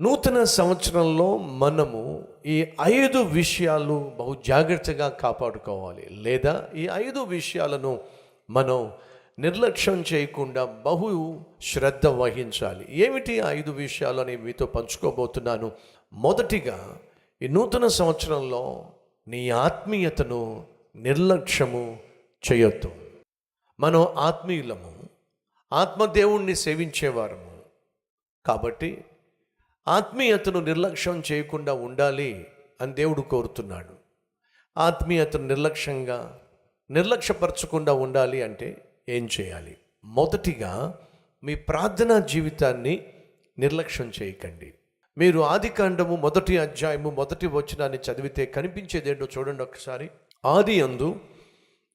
నూతన సంవత్సరంలో మనము ఈ 5 విషయాలు బహు జాగ్రత్తగా కాపాడుకోవాలి. లేదా ఈ 5 విషయాలను మనం నిర్లక్ష్యం చేయకుండా బహు శ్రద్ధ వహించాలి. ఏమిటి 5 విషయాలు అని మీతో పంచుకోబోతున్నాను. మొదటిగా ఈ నూతన సంవత్సరంలో నీ ఆత్మీయతను నిర్లక్ష్యము చేయొద్దు. మనం ఆత్మీయులము, ఆత్మదేవుణ్ణి సేవించేవారము కాబట్టి ఆత్మీయతను నిర్లక్ష్యం చేయకుండా ఉండాలి అని దేవుడు కోరుతున్నాడు. ఆత్మీయతను నిర్లక్ష్యపరచకుండా ఉండాలి అంటే ఏం చేయాలి? మొదటిగా మీ ప్రార్థనా జీవితాన్ని నిర్లక్ష్యం చేయకండి. మీరు ఆదికాండము 1వ అధ్యాయము 1వ వచనాన్ని చదివితే కనిపించేదేంటో చూడండి ఒకసారి. ఆదియందు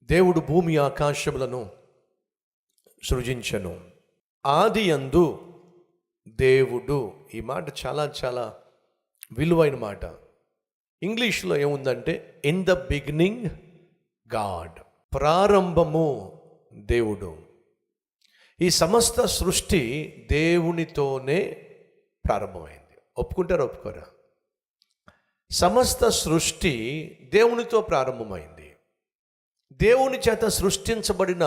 దేవుడు భూమి ఆకాశములను సృజించెను. ఆదియందు దేవుడు, ఈ మాట చాలా చాలా విలువైన మాట. ఇంగ్లీష్లో ఏముందంటే ఇన్ ద బిగినింగ్ గాడ్, ప్రారంభము దేవుడు. ఈ సమస్త సృష్టి దేవునితోనే ప్రారంభమైంది. ఒప్పుకుంటారా ఒప్పుకోరా? సమస్త సృష్టి దేవునితో ప్రారంభమైంది. దేవుని చేత సృష్టించబడిన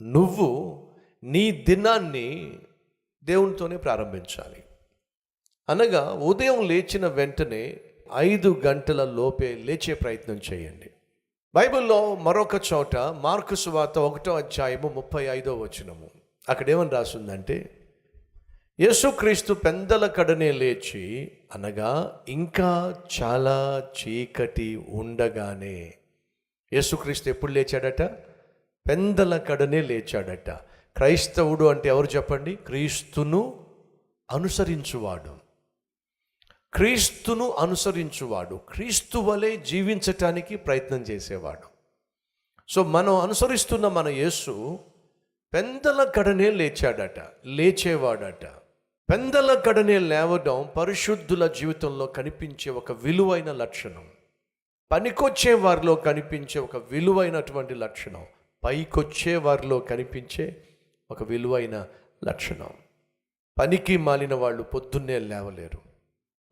నువ్వు నీ దినాన్ని దేవునితోనే ప్రారంభించాలి. అనగా ఉదయం లేచిన వెంటనే 5 గంటల లోపే లేచే ప్రయత్నం చేయండి. బైబిల్లో మరొక చోట మార్కు సువార్త 1వ అధ్యాయము 35వ వచనము, అక్కడ ఏమని రాసిందంటే, యేసుక్రీస్తు పెందల కడనే లేచి, అనగా ఇంకా చాలా చీకటి ఉండగానే. యేసుక్రీస్తు ఎప్పుడు లేచాడట? పెందల కడనే లేచాడట. క్రైస్తవుడు అంటే ఎవరు చెప్పండి? క్రీస్తును అనుసరించువాడు. క్రీస్తును అనుసరించువాడు, క్రీస్తు వలె జీవించటానికి ప్రయత్నం చేసేవాడు. సో మనం అనుసరిస్తున్న మన యేసు పెందల కడనే లేచేవాడట. పెందల కడనే లేవడం పరిశుద్ధుల జీవితంలో కనిపించే ఒక విలువైన లక్షణం. పనికొచ్చే వారిలో కనిపించే ఒక విలువైనటువంటి లక్షణం, పైకొచ్చే వారిలో కనిపించే ఒక విలువైన లక్షణం. పనికి మాలిన వాళ్ళు పొద్దున్నే లేవలేరు,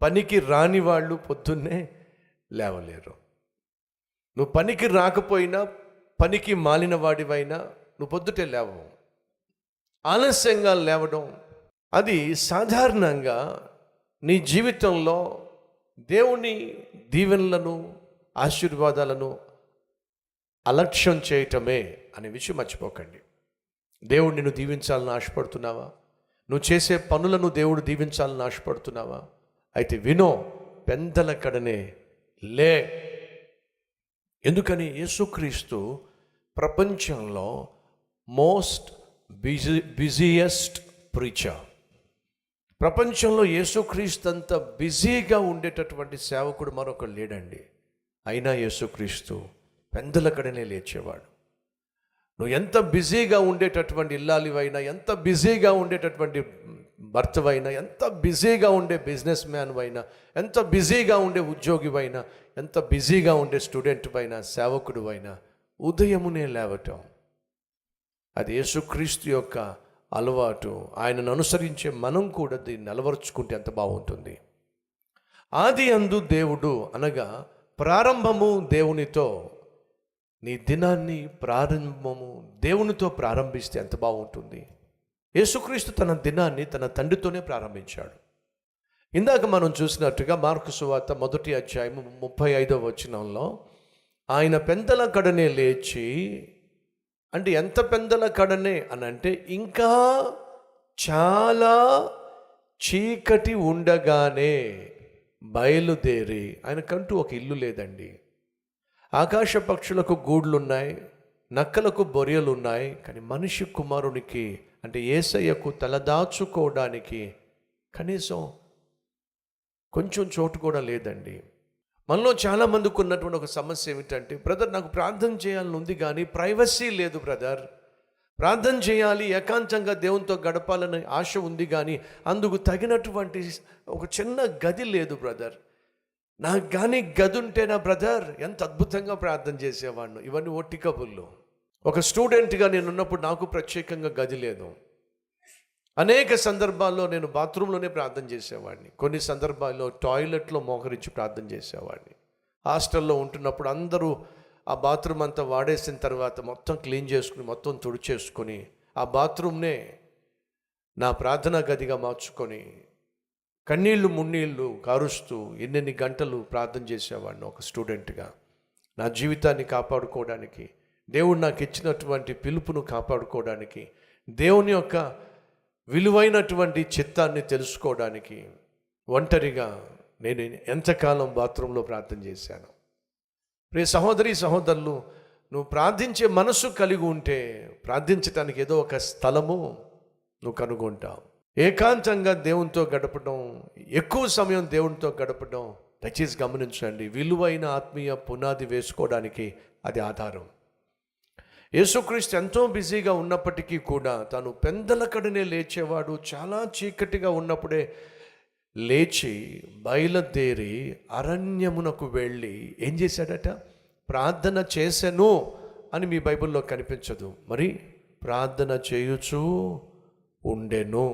పనికి రాని వాళ్ళు పొద్దున్నే లేవలేరు. నువ్వు పనికి రాకపోయినా, పనికి మాలిన వాడివైనా నువ్వు పొద్దుటే లేవవు. ఆలస్యంగా లేవడం అది సాధారణంగా నీ జీవితంలో దేవుని దీవెనలను, ఆశీర్వాదాలను అలక్ష్యం చేయటమే అనే విషయం మర్చిపోకండి. దేవుడు నిన్ను దీవించాలని ఆశపడుతున్నావా? నువ్వు చేసే పనులను దేవుడు దీవించాలని ఆశపడుతున్నావా? అయితే వినో, పెందల కడనే లే. ఎందుకని? యేసుక్రీస్తు ప్రపంచంలో మోస్ట్ బిజియెస్ట్ ప్రీచర్. ప్రపంచంలో యేసుక్రీస్తు అంత బిజీగా ఉండేటటువంటి సేవకుడు మరొకరు లేడండి. అయినా యేసుక్రీస్తు పెందల కడనే లేచేవాడు. నువ్వు ఎంత బిజీగా ఉండేటటువంటి ఇల్లాలివైనా, ఎంత బిజీగా ఉండేటటువంటి భర్తవైనా, ఎంత బిజీగా ఉండే బిజినెస్ మ్యాన్ అయినా, ఎంత బిజీగా ఉండే ఉద్యోగివైనా, ఎంత బిజీగా ఉండే స్టూడెంట్ అయినా, సేవకుడు అయినా, ఉదయమునే లేవటం అది యేసుక్రీస్తు యొక్క అలవాటు. ఆయనను అనుసరించే మనం కూడా దీన్ని అలవరుచుకుంటే ఎంత బాగుంటుంది. ఆదియందు దేవుడు, అనగా ప్రారంభము దేవునితో. నీ దినాన్ని ప్రారంభము దేవునితో ప్రారంభిస్తే ఎంత బాగుంటుంది. యేసుక్రీస్తు తన దినాన్ని తన తండ్రితోనే ప్రారంభించాడు. ఇందాక మనం చూసినట్టుగా మార్కు సువార్త 1వ అధ్యాయము 35వ వచనంలో, ఆయన పెందల కడనే లేచి, అంటే ఎంత పెందల కడనే అని అంటే ఇంకా చాలా చీకటి ఉండగానే బయలుదేరి, ఆయనకంటూ ఒక ఇల్లు లేదండి. ఆకాశ పక్షులకు గూడ్లున్నాయి, నక్కలకు బొరియలున్నాయి, కానీ మనిషి కుమారునికి అంటే యేసయ్యకు తలదాచుకోవడానికి కనీసం కొంచెం చోటు కూడా లేదండి. మనలో చాలామందికి ఉన్నటువంటి ఒక సమస్య ఏమిటంటే, బ్రదర్ నాకు ప్రార్థన చేయాలని ఉంది కానీ ప్రైవసీ లేదు బ్రదర్. ప్రార్థన చేయాలి, ఏకాంతంగా దేవునితో గడపాలని ఆశ ఉంది కానీ అందుకు తగినటువంటి ఒక చిన్న గది లేదు బ్రదర్. నాకు కానీ గది ఉంటేనా బ్రదర్ ఎంత అద్భుతంగా ప్రార్థన చేసేవాడిను. ఇవన్నీ ఒట్టి కబుర్లు. ఒక స్టూడెంట్గా నేను ఉన్నప్పుడు నాకు ప్రత్యేకంగా గది లేదు. అనేక సందర్భాల్లో నేను బాత్రూంలోనే ప్రార్థన చేసేవాడిని. కొన్ని సందర్భాల్లో టాయిలెట్లో మోకరించి ప్రార్థన చేసేవాడిని. హాస్టల్లో ఉంటున్నప్పుడు అందరూ ఆ బాత్రూమ్ అంతా వాడేసిన తర్వాత మొత్తం క్లీన్ చేసుకుని, మొత్తం తుడిచేసుకొని, ఆ బాత్రూమ్నే నా ప్రార్థనా గదిగా మార్చుకొని కన్నీళ్ళు మున్నీళ్ళు కారుస్తూ ఎన్నెన్ని గంటలు ప్రార్థన చేసేవాడిని ఒక స్టూడెంట్గా. నా జీవితాన్ని కాపాడుకోవడానికి, దేవుడు నాకు ఇచ్చినటువంటి పిలుపును కాపాడుకోవడానికి, దేవుని యొక్క విలువైనటువంటి చిత్తాన్ని తెలుసుకోవడానికి ఒంటరిగా నేను ఎంతకాలం బాత్రూంలో ప్రార్థన చేశాను. ప్రియ సహోదరి సహోదరులు, నువ్వు ప్రార్థించే మనసు కలిగి ఉంటే ప్రార్థించడానికి ఏదో ఒక స్థలము నువ్వు కనుగొంటావు. ఏకాంతంగా దేవునితో గడపడం, ఎక్కువ సమయం దేవునితో గడపడం, దయచేసి గమనించండి, విలువైన ఆత్మీయ పునాది వేసుకోవడానికి అది ఆధారం. యేసుక్రీస్తు ఎంతో బిజీగా ఉన్నప్పటికీ కూడా తను పెందలకడనే లేచేవాడు. చాలా చీకటిగా ఉన్నప్పుడే లేచి బయలుదేరి అరణ్యమునకు వెళ్ళి ఏం చేశాడట? ప్రార్థన చేసెను అని మీ బైబిల్లో కనిపించదు. మరి ప్రార్థన చేయుచూ ఉండెను.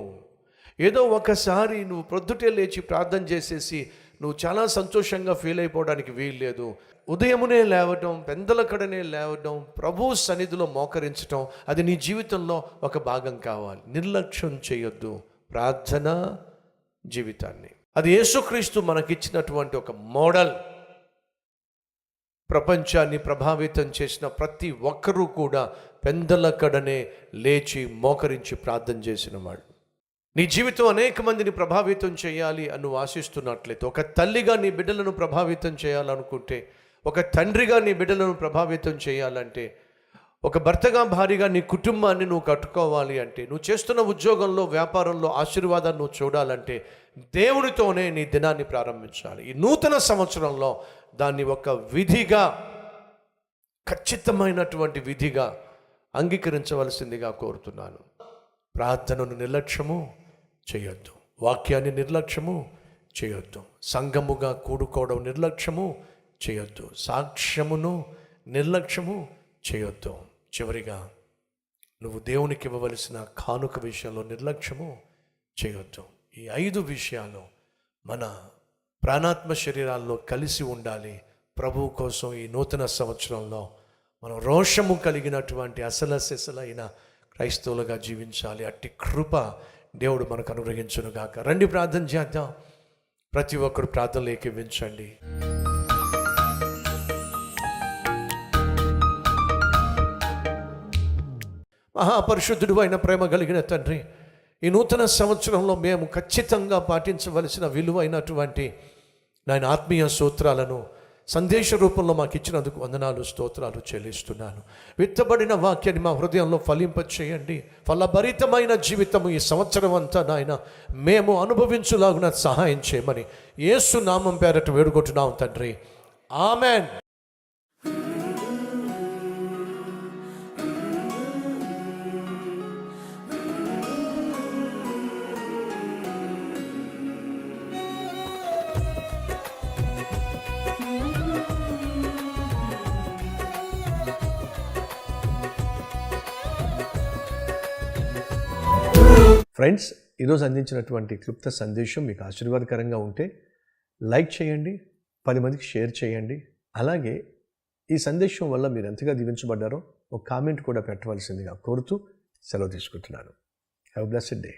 ఏదో ఒకసారి నువ్వు ప్రొద్దుటే లేచి ప్రార్థన చేసేసి నువ్వు చాలా సంతోషంగా ఫీల్ అయిపోవడానికి వీల్లేదు. ఉదయమునే లేవడం, పెందలకడనే లేవడం, ప్రభు సన్నిధిలో మోకరించడం, అది నీ జీవితంలో ఒక భాగం కావాలి. నిర్లక్ష్యం చేయొద్దు ప్రార్థన జీవితాన్ని. అది యేసుక్రీస్తు మనకిచ్చినటువంటి ఒక మోడల్. ప్రపంచాన్ని ప్రభావితం చేసిన ప్రతి ఒక్కరూ కూడా పెందలకడనే లేచి మోకరించి ప్రార్థన చేసిన వాళ్ళు. నీ జీవితం అనేక మందిని ప్రభావితం చేయాలి అని నువ్వు ఆశిస్తున్నట్లయితే, ఒక తల్లిగా నీ బిడ్డలను ప్రభావితం చేయాలనుకుంటే, ఒక తండ్రిగా నీ బిడ్డలను ప్రభావితం చేయాలంటే, ఒక భర్తగా భార్యగా నీ కుటుంబాన్ని నువ్వు కట్టుకోవాలి అంటే, నువ్వు చేస్తున్న ఉద్యోగంలో వ్యాపారంలో ఆశీర్వాదాన్ని నువ్వు చూడాలంటే దేవునితోనే నీ దినాన్ని ప్రారంభించాలి. ఈ నూతన సంవత్సరంలో దాన్ని ఒక విధిగా, ఖచ్చితమైనటువంటి విధిగా అంగీకరించవలసిందిగా కోరుతున్నాను. ప్రార్థనను నిర్లక్ష్యము చేయొద్దు, వాక్యాన్ని నిర్లక్ష్యము చేయొద్దు, సంఘముగా కూడుకోవడం నిర్లక్ష్యము చేయొద్దు, సాక్ష్యమును నిర్లక్ష్యము చేయొద్దు. చివరిగా నువ్వు దేవునికి ఇవ్వవలసిన కానుక విషయంలో నిర్లక్ష్యము చేయొద్దు. ఈ 5 విషయాలు మన ప్రాణాత్మ శరీరాల్లో కలిసి ఉండాలి. ప్రభువు కోసం ఈ నూతన సంవత్సరంలో మనం రోషము కలిగినటువంటి అసలైన క్రైస్తవులుగా జీవించాలి. అట్టి కృప దేవుడు మనకు అనుగ్రహించును గాక. రండి ప్రార్థన చేద్దాం. ప్రతి ఒక్కరు ప్రార్థనలు ఏకీవించండి. మహాపరిశుద్ధుడు అయిన ప్రేమ కలిగిన తండ్రి, ఈ నూతన సంవత్సరంలో మేము ఖచ్చితంగా పాటించవలసిన విలువైనటువంటి నాయన ఆత్మీయ సూత్రాలను సందేశ రూపంలో మాకు ఇచ్చినందుకు వందనాలు, స్తోత్రాలు చెల్లిస్తున్నాను. విత్తబడిన వాక్యాన్ని మా హృదయంలో ఫలింపచేయండి. ఫలభరితమైన జీవితము ఈ సంవత్సరం అంతా నాయన మేము అనుభవించులాగున సహాయం చేయమని యేసు నామం పేరట వేడుకుంటున్నాం తండ్రి. ఆమెన్. ఫ్రెండ్స్, ఈరోజు అందించినటువంటి క్లుప్త సందేశం మీకు ఆశీర్వాదకరంగా ఉంటే లైక్ చేయండి, 10 మందికి షేర్ చేయండి. అలాగే ఈ సందేశం వల్ల మీరు ఎంతగా దీవించబడ్డారో ఒక కామెంట్ కూడా పెట్టవలసిందిగా కోరుతూ సెలవు తీసుకుంటున్నాను. Have a blessed day.